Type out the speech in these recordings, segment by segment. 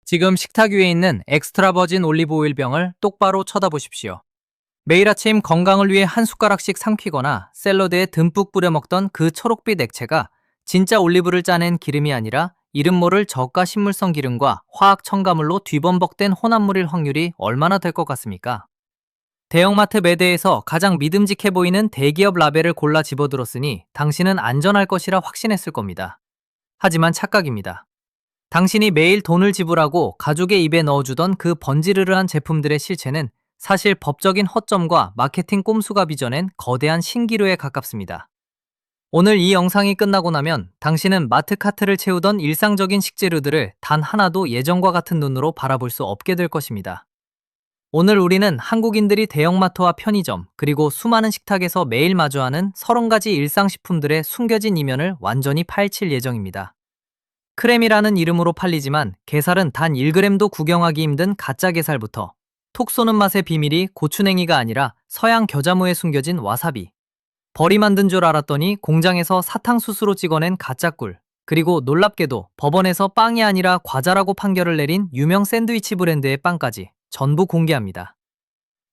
지금 식탁 위에 있는 엑스트라 버진 올리브 오일 병을 똑바로 쳐다보십시오. 매일 아침 건강을 위해 한 숟가락씩 삼키거나 샐러드에 듬뿍 뿌려 먹던 그 초록빛 액체가 진짜 올리브를 짜낸 기름이 아니라 이름 모를 저가 식물성 기름과 화학 첨가물로 뒤범벅된 혼합물일 확률이 얼마나 될 것 같습니까? 대형마트 매대에서 가장 믿음직해 보이는 대기업 라벨을 골라 집어들었으니 당신은 안전할 것이라 확신했을 겁니다. 하지만 착각입니다. 당신이 매일 돈을 지불하고 가족의 입에 넣어주던 그 번지르르한 제품들의 실체는 사실 법적인 허점과 마케팅 꼼수가 빚어낸 거대한 신기루에 가깝습니다. 오늘 이 영상이 끝나고 나면 당신은 마트 카트를 채우던 일상적인 식재료들을 단 하나도 예전과 같은 눈으로 바라볼 수 없게 될 것입니다. 오늘 우리는 한국인들이 대형마트와 편의점, 그리고 수많은 식탁에서 매일 마주하는 30가지 일상식품들의 숨겨진 이면을 완전히 파헤칠 예정입니다. 크렘이라는 이름으로 팔리지만 게살은 단 1g도 구경하기 힘든 가짜 게살부터 톡 쏘는 맛의 비밀이 고추냉이가 아니라 서양 겨자무에 숨겨진 와사비, 벌이 만든 줄 알았더니 공장에서 사탕수수로 찍어낸 가짜 꿀, 그리고 놀랍게도 법원에서 빵이 아니라 과자라고 판결을 내린 유명 샌드위치 브랜드의 빵까지 전부 공개합니다.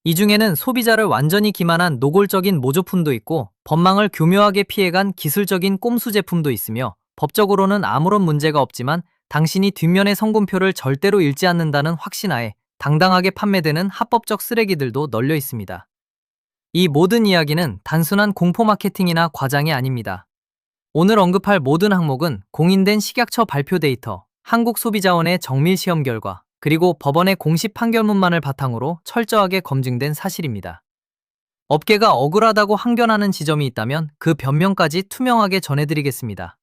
이 중에는 소비자를 완전히 기만한 노골적인 모조품도 있고 법망을 교묘하게 피해간 기술적인 꼼수 제품도 있으며 법적으로는 아무런 문제가 없지만 당신이 뒷면의 성분표를 절대로 읽지 않는다는 확신하에 당당하게 판매되는 합법적 쓰레기들도 널려 있습니다. 이 모든 이야기는 단순한 공포 마케팅이나 과장이 아닙니다. 오늘 언급할 모든 항목은 공인된 식약처 발표 데이터, 한국소비자원의 정밀 시험 결과, 그리고 법원의 공식 판결문만을 바탕으로 철저하게 검증된 사실입니다. 업계가 억울하다고 항변하는 지점이 있다면 그 변명까지 투명하게 전해드리겠습니다.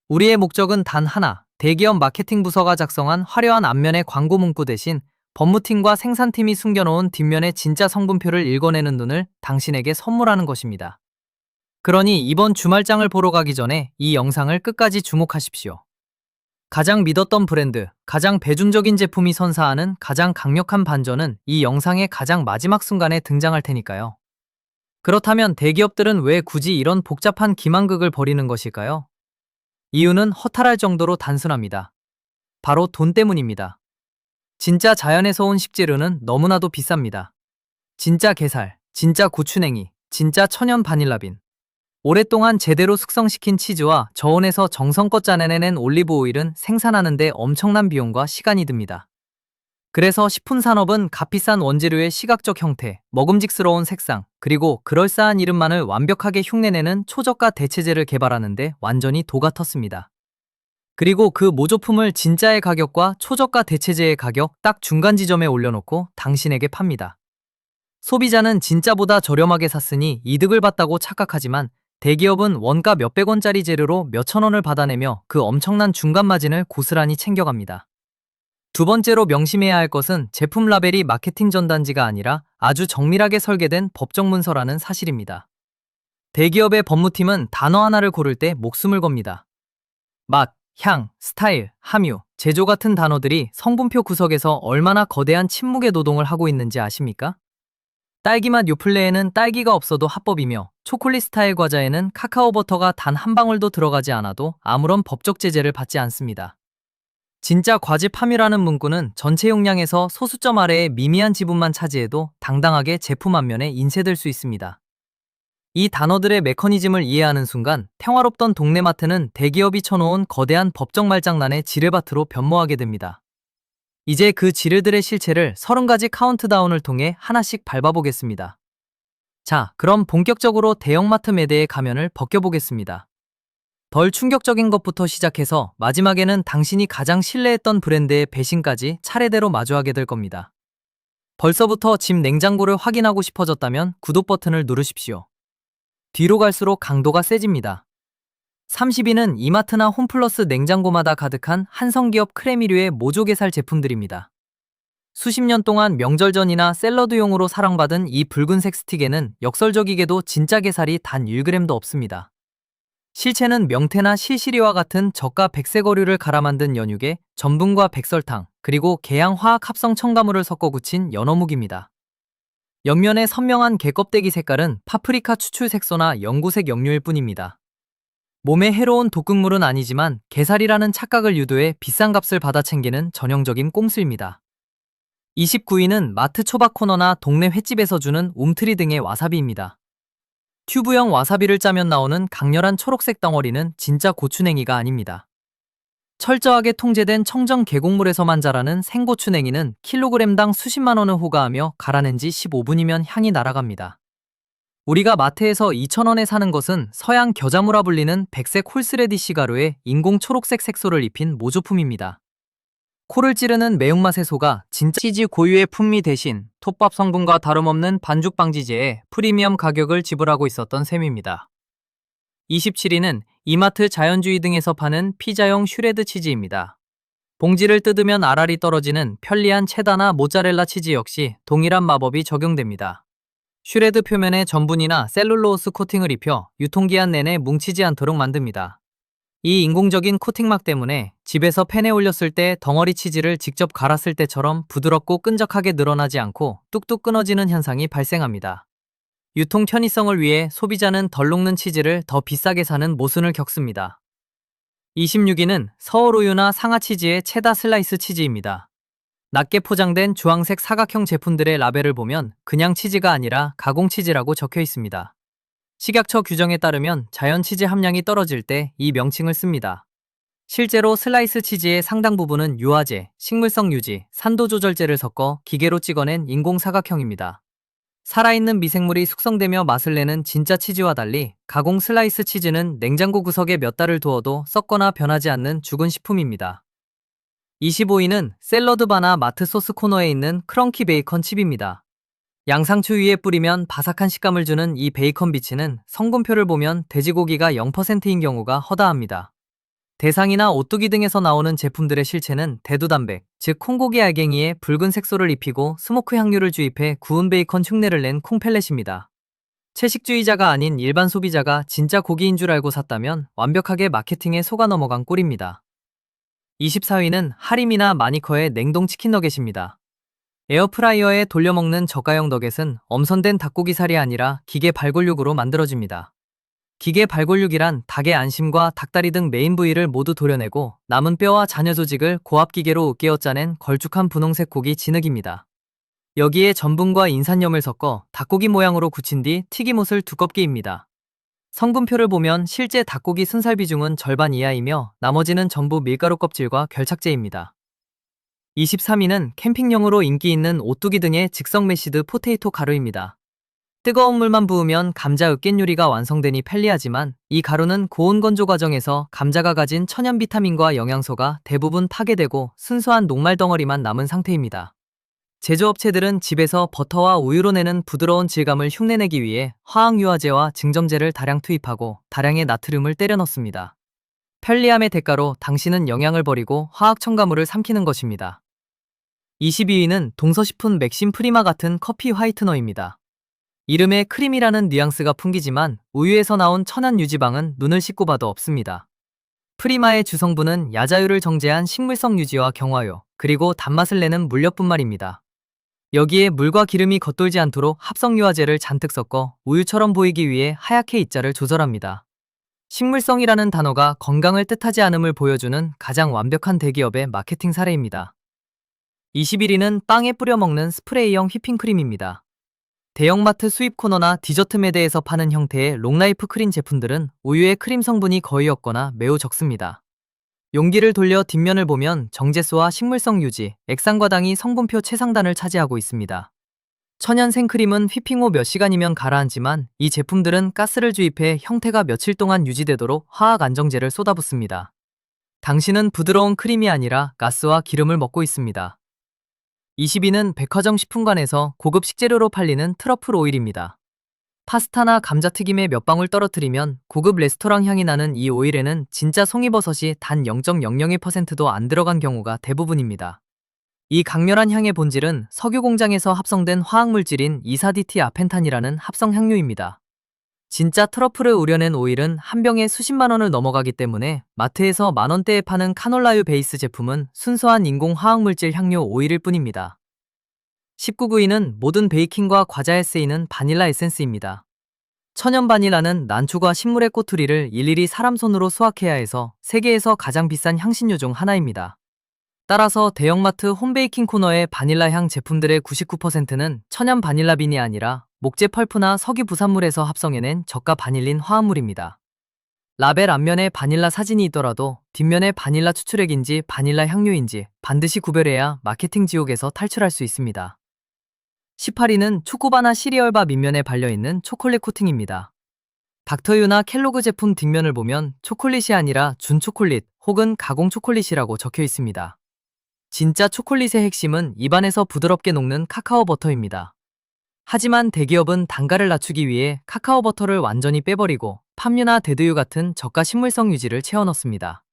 우리의 목적은 단 하나, 대기업 마케팅 부서가 작성한 화려한 앞면의 광고 문구 대신 법무팀과 생산팀이 숨겨놓은 뒷면의 진짜 성분표를 읽어내는 눈을 당신에게 선물하는 것입니다. 그러니 이번 주말장을 보러 가기 전에 이 영상을 끝까지 주목하십시오. 가장 믿었던 브랜드, 가장 대중적인 제품이 선사하는 가장 강력한 반전은 이 영상의 가장 마지막 순간에 등장할 테니까요. 그렇다면 대기업들은 왜 굳이 이런 복잡한 기만극을 벌이는 것일까요? 이유는 허탈할 정도로 단순합니다. 바로 돈 때문입니다. 진짜 자연에서 온 식재료는 너무나도 비쌉니다. 진짜 게살, 진짜 고추냉이, 진짜 천연 바닐라빈. 오랫동안 제대로 숙성시킨 치즈와 저온에서 정성껏 짜내낸 올리브 오일은 생산하는 데 엄청난 비용과 시간이 듭니다. 그래서 식품산업은 값비싼 원재료의 시각적 형태, 먹음직스러운 색상, 그리고 그럴싸한 이름만을 완벽하게 흉내내는 초저가 대체제를 개발하는 데 완전히 도가 텄습니다. 그리고 그 모조품을 진짜의 가격과 초저가 대체제의 가격 딱 중간 지점에 올려놓고 당신에게 팝니다. 소비자는 진짜보다 저렴하게 샀으니 이득을 봤다고 착각하지만 대기업은 원가 몇백 원짜리 재료로 몇천 원을 받아내며 그 엄청난 중간 마진을 고스란히 챙겨갑니다. 두 번째로 명심해야 할 것은 제품 라벨이 마케팅 전단지가 아니라 아주 정밀하게 설계된 법적 문서라는 사실입니다. 대기업의 법무팀은 단어 하나를 고를 때 목숨을 겁니다. 맛, 향, 스타일, 함유, 제조 같은 단어들이 성분표 구석에서 얼마나 거대한 침묵의 노동을 하고 있는지 아십니까? 딸기맛 요플레에는 딸기가 없어도 합법이며 초콜릿 스타일 과자에는 카카오 버터가 단 한 방울도 들어가지 않아도 아무런 법적 제재를 받지 않습니다. 진짜 과즙 함유라는 문구는 전체 용량에서 소수점 아래의 미미한 지분만 차지해도 당당하게 제품 앞면에 인쇄될 수 있습니다. 이 단어들의 메커니즘을 이해하는 순간 평화롭던 동네 마트는 대기업이 쳐놓은 거대한 법적 말장난의 지뢰밭으로 변모하게 됩니다. 이제 그 지뢰들의 실체를 30가지 카운트다운을 통해 하나씩 밟아보겠습니다. 자, 그럼 본격적으로 대형마트 매대의 가면을 벗겨보겠습니다. 덜 충격적인 것부터 시작해서 마지막에는 당신이 가장 신뢰했던 브랜드의 배신까지 차례대로 마주하게 될 겁니다. 벌써부터 집 냉장고를 확인하고 싶어졌다면 구독 버튼을 누르십시오. 뒤로 갈수록 강도가 세집니다. 30위는 이마트나 홈플러스 냉장고마다 가득한 한성기업 크레미류의 모조게살 제품들입니다. 수십 년 동안 명절 전이나 샐러드용으로 사랑받은 이 붉은색 스틱에는 역설적이게도 진짜 게살이 단 1g도 없습니다. 실체는 명태나 실시리와 같은 저가 백색어류를 갈아 만든 연육에 전분과 백설탕, 그리고 개양 화학 합성 첨가물을 섞어 굳힌 연어묵입니다. 옆면의 선명한 게껍데기 색깔은 파프리카 추출 색소나 연고색 역류일 뿐입니다. 몸에 해로운 독극물은 아니지만 게살이라는 착각을 유도해 비싼 값을 받아 챙기는 전형적인 꼼수입니다. 29위는 마트 초밥 코너나 동네 횟집에서 주는 움트리 등의 와사비입니다. 튜브형 와사비를 짜면 나오는 강렬한 초록색 덩어리는 진짜 고추냉이가 아닙니다. 철저하게 통제된 청정 계곡물에서만 자라는 생고추냉이는 킬로그램당 수십만 원을 호가하며 갈아낸 지 15분이면 향이 날아갑니다. 우리가 마트에서 2,000원에 사는 것은 서양 겨자무라 불리는 백색 홀스레디시 가루에 인공 초록색 색소를 입힌 모조품입니다. 코를 찌르는 매운맛의 소가 진짜 치즈 고유의 풍미 대신 톱밥 성분과 다름없는 반죽 방지제에 프리미엄 가격을 지불하고 있었던 셈입니다. 27위는 이마트 자연주의 등에서 파는 피자용 슈레드 치즈입니다. 봉지를 뜯으면 알알이 떨어지는 편리한 체다나 모짜렐라 치즈 역시 동일한 마법이 적용됩니다. 슈레드 표면에 전분이나 셀룰로스 코팅을 입혀 유통기한 내내 뭉치지 않도록 만듭니다. 이 인공적인 코팅막 때문에 집에서 팬에 올렸을 때 덩어리 치즈를 직접 갈았을 때처럼 부드럽고 끈적하게 늘어나지 않고 뚝뚝 끊어지는 현상이 발생합니다. 유통 편의성을 위해 소비자는 덜 녹는 치즈를 더 비싸게 사는 모순을 겪습니다. 26위는 서울우유나 상하치즈의 체다 슬라이스 치즈입니다. 낮게 포장된 주황색 사각형 제품들의 라벨을 보면 그냥 치즈가 아니라 가공 치즈라고 적혀 있습니다. 식약처 규정에 따르면 자연 치즈 함량이 떨어질 때 이 명칭을 씁니다. 실제로 슬라이스 치즈의 상당 부분은 유화제, 식물성 유지, 산도 조절제를 섞어 기계로 찍어낸 인공 사각형입니다. 살아있는 미생물이 숙성되며 맛을 내는 진짜 치즈와 달리 가공 슬라이스 치즈는 냉장고 구석에 몇 달을 두어도 썩거나 변하지 않는 죽은 식품입니다. 25위는 샐러드바나 마트 소스 코너에 있는 크런키 베이컨 칩입니다. 양상추 위에 뿌리면 바삭한 식감을 주는 이 베이컨 비치는 성분표를 보면 돼지고기가 0%인 경우가 허다합니다. 대상이나 오뚜기 등에서 나오는 제품들의 실체는 대두단백, 즉 콩고기 알갱이에 붉은 색소를 입히고 스모크 향료를 주입해 구운 베이컨 흉내를 낸 콩펠렛입니다. 채식주의자가 아닌 일반 소비자가 진짜 고기인 줄 알고 샀다면 완벽하게 마케팅에 속아 넘어간 꼴입니다. 24위는 하림이나 마니커의 냉동 치킨 너겟입니다. 에어프라이어에 돌려먹는 저가형 너겟은 엄선된 닭고기살이 아니라 기계 발골육으로 만들어집니다. 기계 발골육이란 닭의 안심과 닭다리 등 메인 부위를 모두 도려내고 남은 뼈와 잔여 조직을 고압기계로 으깨어 짜낸 걸쭉한 분홍색 고기 진흙입니다. 여기에 전분과 인산염을 섞어 닭고기 모양으로 굳힌 뒤 튀김옷을 두껍게 입니다. 성분표를 보면 실제 닭고기 순살 비중은 절반 이하이며 나머지는 전부 밀가루 껍질과 결착제입니다. 23위는 캠핑용으로 인기 있는 오뚜기 등의 즉석 메시드 포테이토 가루입니다. 뜨거운 물만 부으면 감자 으깬 요리가 완성되니 편리하지만 이 가루는 고온 건조 과정에서 감자가 가진 천연 비타민과 영양소가 대부분 파괴되고 순수한 녹말 덩어리만 남은 상태입니다. 제조업체들은 집에서 버터와 우유로 내는 부드러운 질감을 흉내내기 위해 화학유화제와 증점제를 다량 투입하고 다량의 나트륨을 때려 넣습니다. 편리함의 대가로 당신은 영양을 버리고 화학 첨가물을 삼키는 것입니다. 22위는 동서식품 맥심 프리마 같은 커피 화이트너입니다. 이름에 크림이라는 뉘앙스가 풍기지만 우유에서 나온 천연 유지방은 눈을 씻고 봐도 없습니다. 프리마의 주성분은 야자유를 정제한 식물성 유지와 경화요, 그리고 단맛을 내는 물엿뿐 말입니다. 여기에 물과 기름이 겉돌지 않도록 합성유화제를 잔뜩 섞어 우유처럼 보이기 위해 하얗게 입자를 조절합니다. 식물성이라는 단어가 건강을 뜻하지 않음을 보여주는 가장 완벽한 대기업의 마케팅 사례입니다. 21위는 빵에 뿌려 먹는 스프레이형 휘핑크림입니다. 대형마트 수입 코너나 디저트 매대에서 파는 형태의 롱라이프 크림 제품들은 우유의 크림 성분이 거의 없거나 매우 적습니다. 용기를 돌려 뒷면을 보면 정제수와 식물성 유지, 액상과당이 성분표 최상단을 차지하고 있습니다. 천연 생크림은 휘핑 후 몇 시간이면 가라앉지만 이 제품들은 가스를 주입해 형태가 며칠 동안 유지되도록 화학 안정제를 쏟아붓습니다. 당신은 부드러운 크림이 아니라 가스와 기름을 먹고 있습니다. 20위는 백화점 식품관에서 고급 식재료로 팔리는 트러플 오일입니다. 파스타나 감자튀김에 몇 방울 떨어뜨리면 고급 레스토랑 향이 나는 이 오일에는 진짜 송이버섯이 단 0.001%도 안 들어간 경우가 대부분입니다. 이 강렬한 향의 본질은 석유 공장에서 합성된 화학물질인 이사디티 아펜탄이라는 합성 향료입니다. 진짜 트러플을 우려낸 오일은 한 병에 수십만 원을 넘어가기 때문에 마트에서 만원대에 파는 카놀라유 베이스 제품은 순수한 인공 화학물질 향료 오일일 뿐입니다. 19위는 모든 베이킹과 과자에 쓰이는 바닐라 에센스입니다. 천연 바닐라는 난초가 식물의 꼬투리를 일일이 사람 손으로 수확해야 해서 세계에서 가장 비싼 향신료 중 하나입니다. 따라서 대형마트 홈베이킹 코너의 바닐라 향 제품들의 99%는 천연 바닐라 빈이 아니라 목재 펄프나 석유 부산물에서 합성해낸 저가 바닐린 화합물입니다. 라벨 앞면에 바닐라 사진이 있더라도 뒷면에 바닐라 추출액인지 바닐라 향료인지 반드시 구별해야 마케팅 지옥에서 탈출할 수 있습니다. 18위는 초코바나 시리얼바 밑면에 발려있는 초콜릿 코팅입니다. 닥터유나 켈로그 제품 뒷면을 보면 초콜릿이 아니라 준초콜릿 혹은 가공 초콜릿이라고 적혀 있습니다. 진짜 초콜릿의 핵심은 입안에서 부드럽게 녹는 카카오 버터입니다. 하지만 대기업은 단가를 낮추기 위해 카카오 버터를 완전히 빼버리고 팜유나 대두유 같은 저가 식물성 유지를 채워 넣습니다.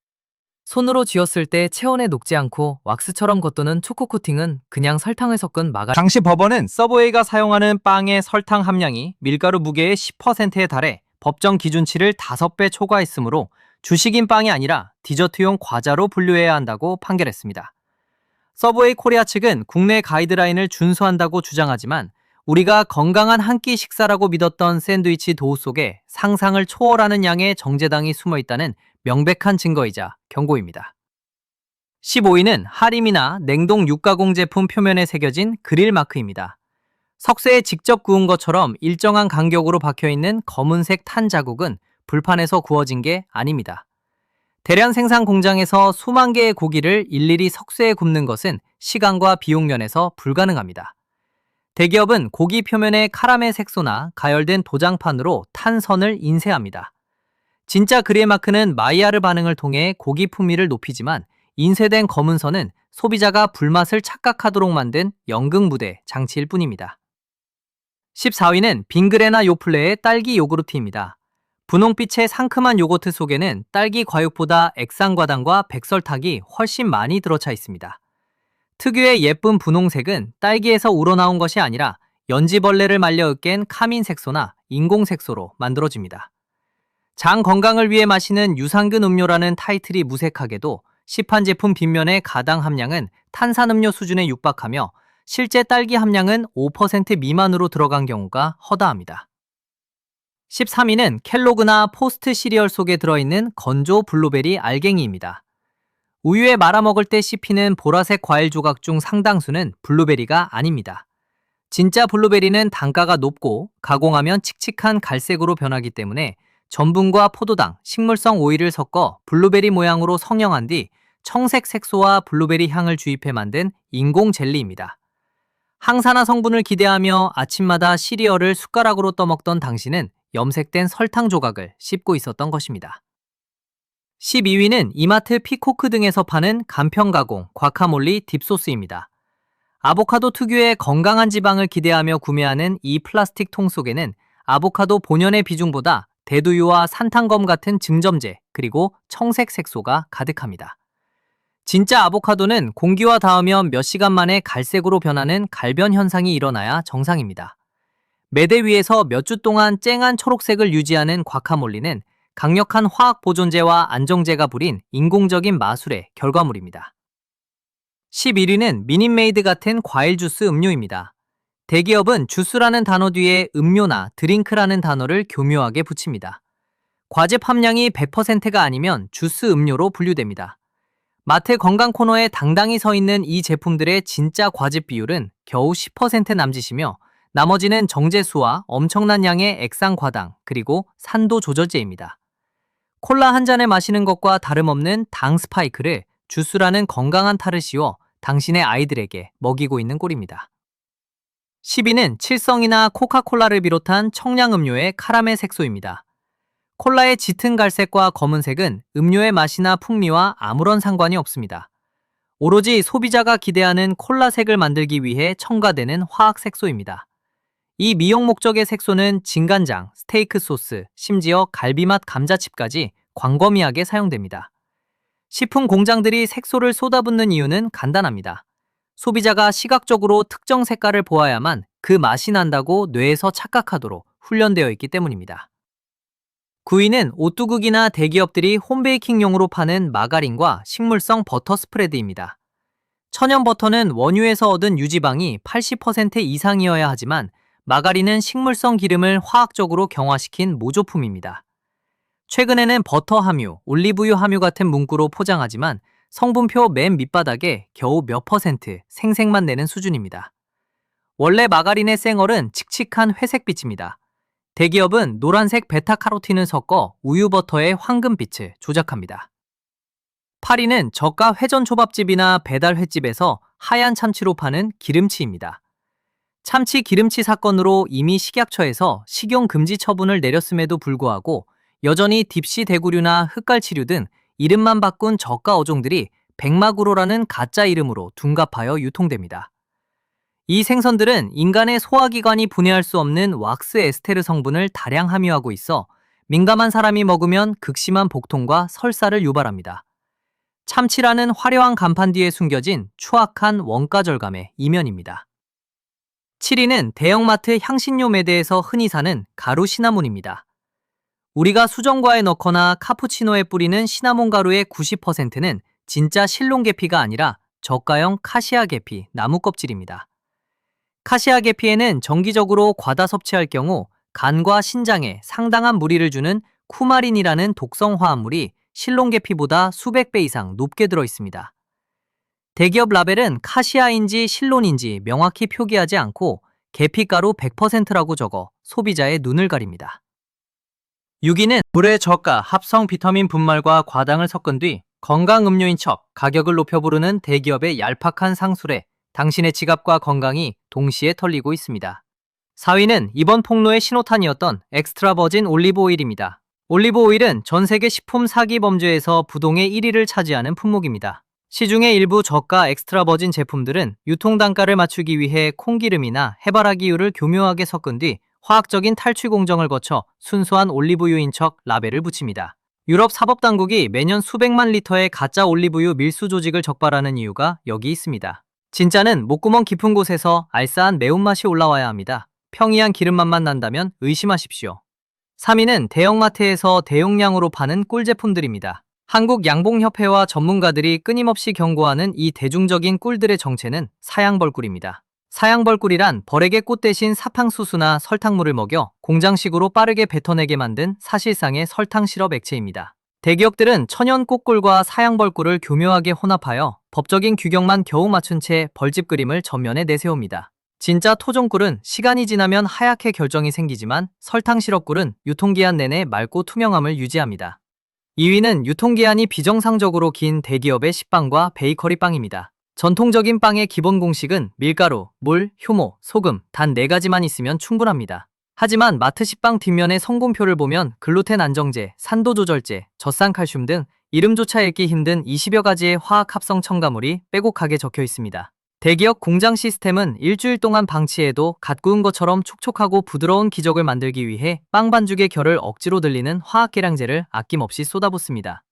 손으로 쥐었을 때 체온에 녹지 않고 왁스처럼 겉도는 초코 코팅은 그냥 설탕을 섞은 마가린. 당시 법원은 서브웨이가 사용하는 빵의 설탕 함량이 밀가루 무게의 10%에 달해 법정 기준치를 5배 초과했으므로 주식인 빵이 아니라 디저트용 과자로 분류해야 한다고 판결했습니다. 서브웨이 코리아 측은 국내 가이드라인을 준수한다고 주장하지만 우리가 건강한 한 끼 식사라고 믿었던 샌드위치 도우 속에 상상을 초월하는 양의 정제당이 숨어 있다는 명백한 증거이자 경고입니다. 15위는 하림이나 냉동 육가공 제품 표면에 새겨진 그릴 마크입니다. 석쇠에 직접 구운 것처럼 일정한 간격으로 박혀있는 검은색 탄 자국은 불판에서 구워진 게 아닙니다. 대량 생산 공장에서 수만 개의 고기를 일일이 석쇠에 굽는 것은 시간과 비용 면에서 불가능합니다. 대기업은 고기 표면에 카라멜 색소나 가열된 도장판으로 탄 선을 인쇄합니다. 진짜 그릴 마크는 마이야르 반응을 통해 고기 풍미를 높이지만 인쇄된 검은 선은 소비자가 불맛을 착각하도록 만든 연극무대 장치일 뿐입니다. 14위는 빙그레나 요플레의 딸기 요구르트입니다. 분홍빛의 상큼한 요거트 속에는 딸기 과육보다 액상과당과 백설탁이 훨씬 많이 들어차 있습니다. 특유의 예쁜 분홍색은 딸기에서 우러나온 것이 아니라 연지벌레를 말려 으깬 카민 색소나 인공 색소로 만들어집니다. 장 건강을 위해 마시는 유산균 음료라는 타이틀이 무색하게도 시판 제품 뒷면의 가당 함량은 탄산음료 수준에 육박하며 실제 딸기 함량은 5% 미만으로 들어간 경우가 허다합니다. 13위는 켈로그나 포스트 시리얼 속에 들어있는 건조 블루베리 알갱이입니다. 우유에 말아 먹을 때 씹히는 보라색 과일 조각 중 상당수는 블루베리가 아닙니다. 진짜 블루베리는 단가가 높고 가공하면 칙칙한 갈색으로 변하기 때문에 전분과 포도당, 식물성 오일을 섞어 블루베리 모양으로 성형한 뒤 청색 색소와 블루베리 향을 주입해 만든 인공 젤리입니다. 항산화 성분을 기대하며 아침마다 시리얼을 숟가락으로 떠먹던 당신은 염색된 설탕 조각을 씹고 있었던 것입니다. 12위는 이마트 피코크 등에서 파는 간편 가공 과카몰리 딥소스입니다. 아보카도 특유의 건강한 지방을 기대하며 구매하는 이 플라스틱 통 속에는 아보카도 본연의 비중보다 대두유와 산탄검 같은 증점제 그리고 청색 색소가 가득합니다. 진짜 아보카도는 공기와 닿으면 몇 시간 만에 갈색으로 변하는 갈변 현상이 일어나야 정상입니다. 매대 위에서 몇 주 동안 쨍한 초록색을 유지하는 과카몰리는 강력한 화학 보존제와 안정제가 부린 인공적인 마술의 결과물입니다. 11위는 미닛메이드 같은 과일 주스 음료입니다. 대기업은 주스라는 단어 뒤에 음료나 드링크라는 단어를 교묘하게 붙입니다. 과즙 함량이 100%가 아니면 주스 음료로 분류됩니다. 마트 건강 코너에 당당히 서 있는 이 제품들의 진짜 과즙 비율은 겨우 10% 남짓이며 나머지는 정제수와 엄청난 양의 액상과당 그리고 산도 조절제입니다. 콜라 한 잔을 마시는 것과 다름없는 당 스파이크를 주스라는 건강한 탈을 씌워 당신의 아이들에게 먹이고 있는 꼴입니다. 10위는 칠성이나 코카콜라를 비롯한 청량음료의 카라멜 색소입니다. 콜라의 짙은 갈색과 검은색은 음료의 맛이나 풍미와 아무런 상관이 없습니다. 오로지 소비자가 기대하는 콜라색을 만들기 위해 첨가되는 화학 색소입니다. 이 미용 목적의 색소는 진간장, 스테이크 소스, 심지어 갈비맛 감자칩까지 광범위하게 사용됩니다. 식품 공장들이 색소를 쏟아붓는 이유는 간단합니다. 소비자가 시각적으로 특정 색깔을 보아야만 그 맛이 난다고 뇌에서 착각하도록 훈련되어 있기 때문입니다. 9위는 오뚜국이나 대기업들이 홈베이킹용으로 파는 마가린과 식물성 버터 스프레드입니다. 천연 버터는 원유에서 얻은 유지방이 80% 이상이어야 하지만 마가린은 식물성 기름을 화학적으로 경화시킨 모조품입니다. 최근에는 버터 함유, 올리브유 함유 같은 문구로 포장하지만 성분표 맨 밑바닥에 겨우 몇 퍼센트 생색만 내는 수준입니다. 원래 마가린의 쌩얼은 칙칙한 회색빛입니다. 대기업은 노란색 베타카로틴을 섞어 우유버터의 황금빛을 조작합니다. 파리는 저가 회전초밥집이나 배달 횟집에서 하얀 참치로 파는 기름치입니다. 참치 기름치 사건으로 이미 식약처에서 식용 금지 처분을 내렸음에도 불구하고 여전히 딥시 대구류나 흑갈치류 등 이름만 바꾼 저가 어종들이 백마구로라는 가짜 이름으로 둔갑하여 유통됩니다. 이 생선들은 인간의 소화기관이 분해할 수 없는 왁스 에스테르 성분을 다량 함유하고 있어 민감한 사람이 먹으면 극심한 복통과 설사를 유발합니다. 참치라는 화려한 간판 뒤에 숨겨진 추악한 원가 절감의 이면입니다. 7위는 대형마트 향신료 매대에서 흔히 사는 가루 시나몬입니다. 우리가 수정과에 넣거나 카푸치노에 뿌리는 시나몬 가루의 90%는 진짜 실론 계피가 아니라 저가형 카시아 계피 나무 껍질입니다. 카시아 계피에는 정기적으로 과다 섭취할 경우 간과 신장에 상당한 무리를 주는 쿠마린이라는 독성 화합물이 실론 계피보다 수백 배 이상 높게 들어 있습니다. 대기업 라벨은 카시아인지 실론인지 명확히 표기하지 않고 계피가루 100%라고 적어 소비자의 눈을 가립니다. 6위는 물의 저가 합성 비타민 분말과 과당을 섞은 뒤 건강 음료인 척 가격을 높여 부르는 대기업의 얄팍한 상술에 당신의 지갑과 건강이 동시에 털리고 있습니다. 4위는 이번 폭로의 신호탄이었던 엑스트라 버진 올리브 오일입니다. 올리브 오일은 전 세계 식품 사기 범죄에서 부동의 1위를 차지하는 품목입니다. 시중의 일부 저가 엑스트라 버진 제품들은 유통 단가를 맞추기 위해 콩기름이나 해바라기유를 교묘하게 섞은 뒤 화학적인 탈취 공정을 거쳐 순수한 올리브유인 척 라벨을 붙입니다. 유럽 사법당국이 매년 수백만 리터의 가짜 올리브유 밀수 조직을 적발하는 이유가 여기 있습니다. 진짜는 목구멍 깊은 곳에서 알싸한 매운맛이 올라와야 합니다. 평이한 기름맛만 난다면 의심하십시오. 3위는 대형마트에서 대용량으로 파는 꿀제품들입니다. 한국양봉협회와 전문가들이 끊임없이 경고하는 이 대중적인 꿀들의 정체는 사양벌꿀입니다. 사양벌꿀이란 벌에게 꽃 대신 사탕수수나 설탕물을 먹여 공장식으로 빠르게 뱉어내게 만든 사실상의 설탕 시럽 액체입니다. 대기업들은 천연 꽃꿀과 사양벌꿀을 교묘하게 혼합하여 법적인 규격만 겨우 맞춘 채 벌집 그림을 전면에 내세웁니다. 진짜 토종꿀은 시간이 지나면 하얗게 결정이 생기지만 설탕 시럽꿀은 유통기한 내내 맑고 투명함을 유지합니다. 2위는 유통기한이 비정상적으로 긴 대기업의 식빵과 베이커리 빵입니다. 전통적인 빵의 기본 공식은 밀가루, 물, 효모, 소금 단 4가지만 있으면 충분합니다. 하지만 마트 식빵 뒷면의 성분표를 보면 글루텐 안정제, 산도 조절제, 젖산칼슘 등 이름조차 읽기 힘든 20여 가지의 화학 합성 첨가물이 빼곡하게 적혀 있습니다. 대기업 공장 시스템은 일주일 동안 방치해도 갓 구운 것처럼 촉촉하고 부드러운 기적을 만들기 위해 빵 반죽의 결을 억지로 늘리는 화학 계량제를 아낌없이 쏟아붓습니다.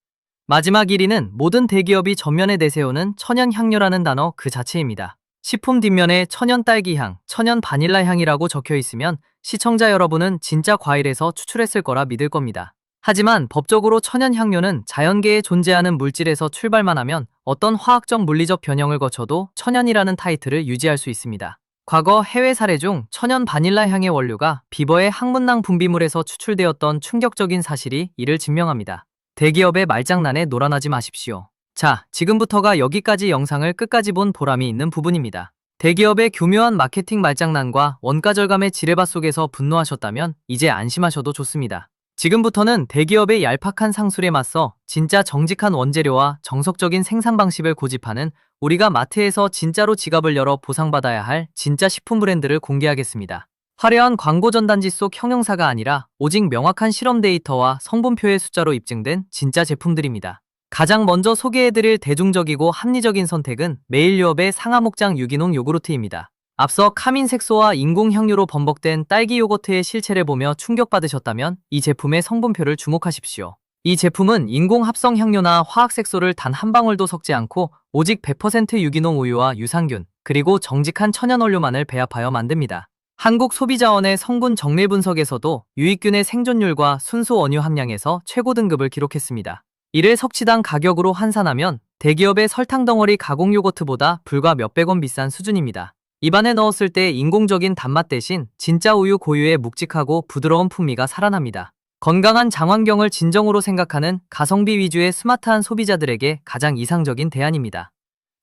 마지막 1위는 모든 대기업이 전면에 내세우는 천연 향료라는 단어 그 자체입니다. 식품 뒷면에 천연 딸기향, 천연 바닐라 향이라고 적혀 있으면 시청자 여러분은 진짜 과일에서 추출했을 거라 믿을 겁니다. 하지만 법적으로 천연 향료는 자연계에 존재하는 물질에서 출발만 하면 어떤 화학적 물리적 변형을 거쳐도 천연이라는 타이틀을 유지할 수 있습니다. 과거 해외 사례 중 천연 바닐라 향의 원료가 비버의 항문낭 분비물에서 추출되었던 충격적인 사실이 이를 증명합니다. 대기업의 말장난에 놀아나지 마십시오. 자, 지금부터가 여기까지 영상을 끝까지 본 보람이 있는 부분입니다. 대기업의 교묘한 마케팅 말장난과 원가 절감의 지뢰밭 속에서 분노하셨다면 이제 안심하셔도 좋습니다. 지금부터는 대기업의 얄팍한 상술에 맞서 진짜 정직한 원재료와 정석적인 생산 방식을 고집하는 우리가 마트에서 진짜로 지갑을 열어 보상받아야 할 진짜 식품 브랜드를 공개하겠습니다. 화려한 광고 전단지 속 형용사가 아니라 오직 명확한 실험 데이터와 성분표의 숫자로 입증된 진짜 제품들입니다. 가장 먼저 소개해드릴 대중적이고 합리적인 선택은 메일유업의 상하목장 유기농 요구르트입니다. 앞서 카민 색소와 인공 향료로 범벅된 딸기 요거트의 실체를 보며 충격받으셨다면 이 제품의 성분표를 주목하십시오. 이 제품은 인공 합성 향료나 화학 색소를 단 한 방울도 섞지 않고 오직 100% 유기농 우유와 유산균, 그리고 정직한 천연 원료만을 배합하여 만듭니다. 한국소비자원의 성분 정밀 분석에서도 유익균의 생존율과 순수 원유 함량에서 최고 등급을 기록했습니다. 이를 섭취당 가격으로 환산하면 대기업의 설탕 덩어리 가공 요거트보다 불과 몇백 원 비싼 수준입니다. 입안에 넣었을 때 인공적인 단맛 대신 진짜 우유 고유의 묵직하고 부드러운 풍미가 살아납니다. 건강한 장환경을 진정으로 생각하는 가성비 위주의 스마트한 소비자들에게 가장 이상적인 대안입니다.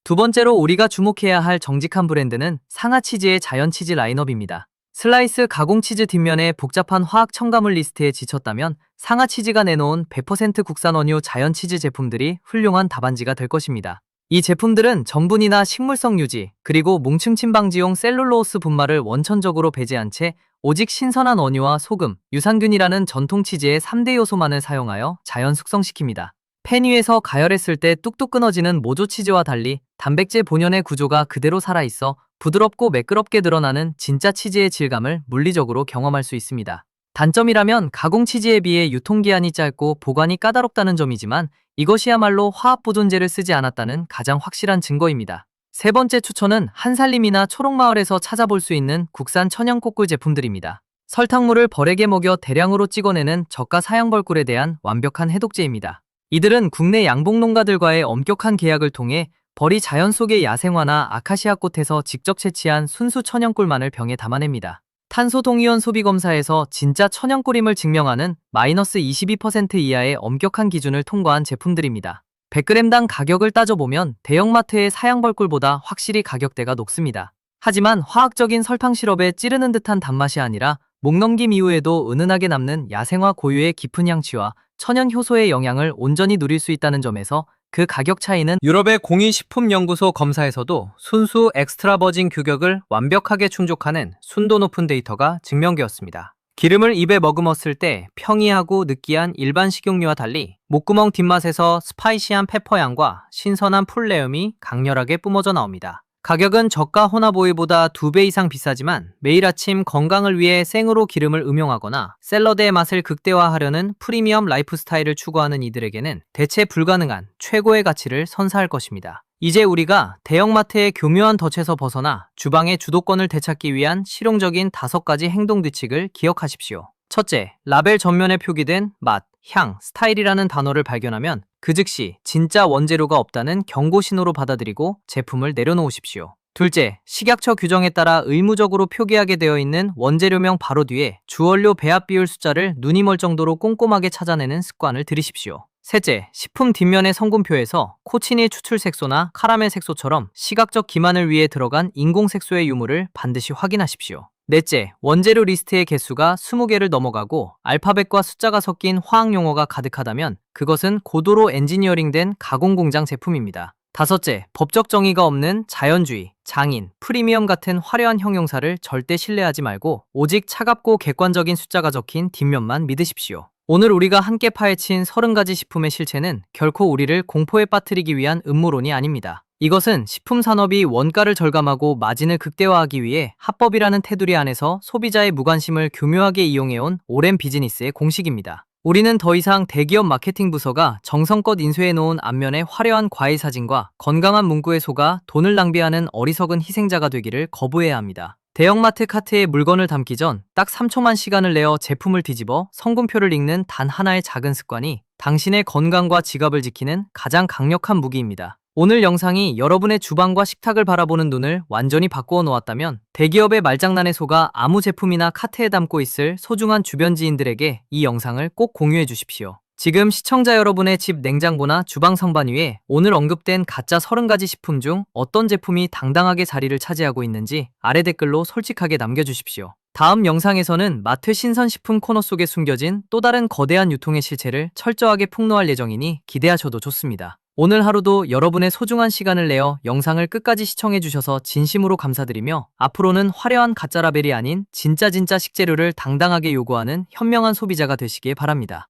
두 번째로 우리가 주목해야 할 정직한 브랜드는 상하치즈의 자연치즈 라인업입니다. 슬라이스 가공치즈 뒷면에 복잡한 화학 첨가물 리스트에 지쳤다면 상하치즈가 내놓은 100% 국산 원유 자연치즈 제품들이 훌륭한 답안지가 될 것입니다. 이 제품들은 전분이나 식물성 유지, 그리고 뭉층침 방지용 셀룰로스 분말을 원천적으로 배제한 채 오직 신선한 원유와 소금, 유산균이라는 전통 치즈의 3대 요소만을 사용하여 자연 숙성시킵니다. 팬 위에서 가열했을 때 뚝뚝 끊어지는 모조치즈와 달리 단백질 본연의 구조가 그대로 살아있어 부드럽고 매끄럽게 드러나는 진짜 치즈의 질감을 물리적으로 경험할 수 있습니다. 단점이라면 가공치즈에 비해 유통기한이 짧고 보관이 까다롭다는 점이지만 이것이야말로 화합보존제를 쓰지 않았다는 가장 확실한 증거입니다. 세 번째 추천은 한살림이나 초록마을에서 찾아볼 수 있는 국산 천연꽃꿀 제품들입니다. 설탕물을 벌에게 먹여 대량으로 찍어내는 저가 사양벌꿀에 대한 완벽한 해독제입니다. 이들은 국내 양봉농가들과의 엄격한 계약을 통해 벌이 자연 속의 야생화나 아카시아 꽃에서 직접 채취한 순수 천연꿀만을 병에 담아냅니다. 탄소 동위원 소비 검사에서 진짜 천연꿀임을 증명하는 마이너스 22% 이하의 엄격한 기준을 통과한 제품들입니다. 100g당 가격을 따져보면 대형마트의 사양벌꿀보다 확실히 가격대가 높습니다. 하지만 화학적인 설탕 시럽에 찌르는 듯한 단맛이 아니라 목 넘김 이후에도 은은하게 남는 야생화 고유의 깊은 향취와 천연 효소의 영향을 온전히 누릴 수 있다는 점에서 그 가격 차이는 유럽의 공인식품연구소 검사에서도 순수 엑스트라 버진 규격을 완벽하게 충족하는 순도 높은 데이터가 증명되었습니다. 기름을 입에 머금었을 때 평이하고 느끼한 일반 식용유와 달리 목구멍 뒷맛에서 스파이시한 페퍼향과 신선한 풀내음이 강렬하게 뿜어져 나옵니다. 가격은 저가 혼합 오일보다 2배 이상 비싸지만 매일 아침 건강을 위해 생으로 기름을 음용하거나 샐러드의 맛을 극대화하려는 프리미엄 라이프 스타일을 추구하는 이들에게는 대체 불가능한 최고의 가치를 선사할 것입니다. 이제 우리가 대형마트의 교묘한 덫에서 벗어나 주방의 주도권을 되찾기 위한 실용적인 5가지 행동 규칙을 기억하십시오. 첫째, 라벨 전면에 표기된 맛, 향, 스타일이라는 단어를 발견하면 그 즉시 진짜 원재료가 없다는 경고 신호로 받아들이고 제품을 내려놓으십시오. 둘째, 식약처 규정에 따라 의무적으로 표기하게 되어 있는 원재료명 바로 뒤에 주원료 배합 비율 숫자를 눈이 멀 정도로 꼼꼼하게 찾아내는 습관을 들이십시오. 셋째, 식품 뒷면의 성분표에서 코치니 추출 색소나 카라멜 색소처럼 시각적 기만을 위해 들어간 인공 색소의 유무를 반드시 확인하십시오. 넷째, 원재료 리스트의 개수가 20개를 넘어가고 알파벳과 숫자가 섞인 화학 용어가 가득하다면 그것은 고도로 엔지니어링된 가공공장 제품입니다. 다섯째, 법적 정의가 없는 자연주의, 장인, 프리미엄 같은 화려한 형용사를 절대 신뢰하지 말고 오직 차갑고 객관적인 숫자가 적힌 뒷면만 믿으십시오. 오늘 우리가 함께 파헤친 30가지 식품의 실체는 결코 우리를 공포에 빠뜨리기 위한 음모론이 아닙니다. 이것은 식품 산업이 원가를 절감하고 마진을 극대화하기 위해 합법이라는 테두리 안에서 소비자의 무관심을 교묘하게 이용해온 오랜 비즈니스의 공식입니다. 우리는 더 이상 대기업 마케팅 부서가 정성껏 인쇄해놓은 앞면의 화려한 과일 사진과 건강한 문구에 속아 돈을 낭비하는 어리석은 희생자가 되기를 거부해야 합니다. 대형마트 카트에 물건을 담기 전 딱 3초만 시간을 내어 제품을 뒤집어 성분표를 읽는 단 하나의 작은 습관이 당신의 건강과 지갑을 지키는 가장 강력한 무기입니다. 오늘 영상이 여러분의 주방과 식탁을 바라보는 눈을 완전히 바꾸어 놓았다면 대기업의 말장난에 속아 아무 제품이나 카트에 담고 있을 소중한 주변 지인들에게 이 영상을 꼭 공유해 주십시오. 지금 시청자 여러분의 집 냉장고나 주방 선반 위에 오늘 언급된 가짜 30가지 식품 중 어떤 제품이 당당하게 자리를 차지하고 있는지 아래 댓글로 솔직하게 남겨주십시오. 다음 영상에서는 마트 신선식품 코너 속에 숨겨진 또 다른 거대한 유통의 실체를 철저하게 폭로할 예정이니 기대하셔도 좋습니다. 오늘 하루도 여러분의 소중한 시간을 내어 영상을 끝까지 시청해주셔서 진심으로 감사드리며 앞으로는 화려한 가짜 라벨이 아닌 진짜 식재료를 당당하게 요구하는 현명한 소비자가 되시길 바랍니다.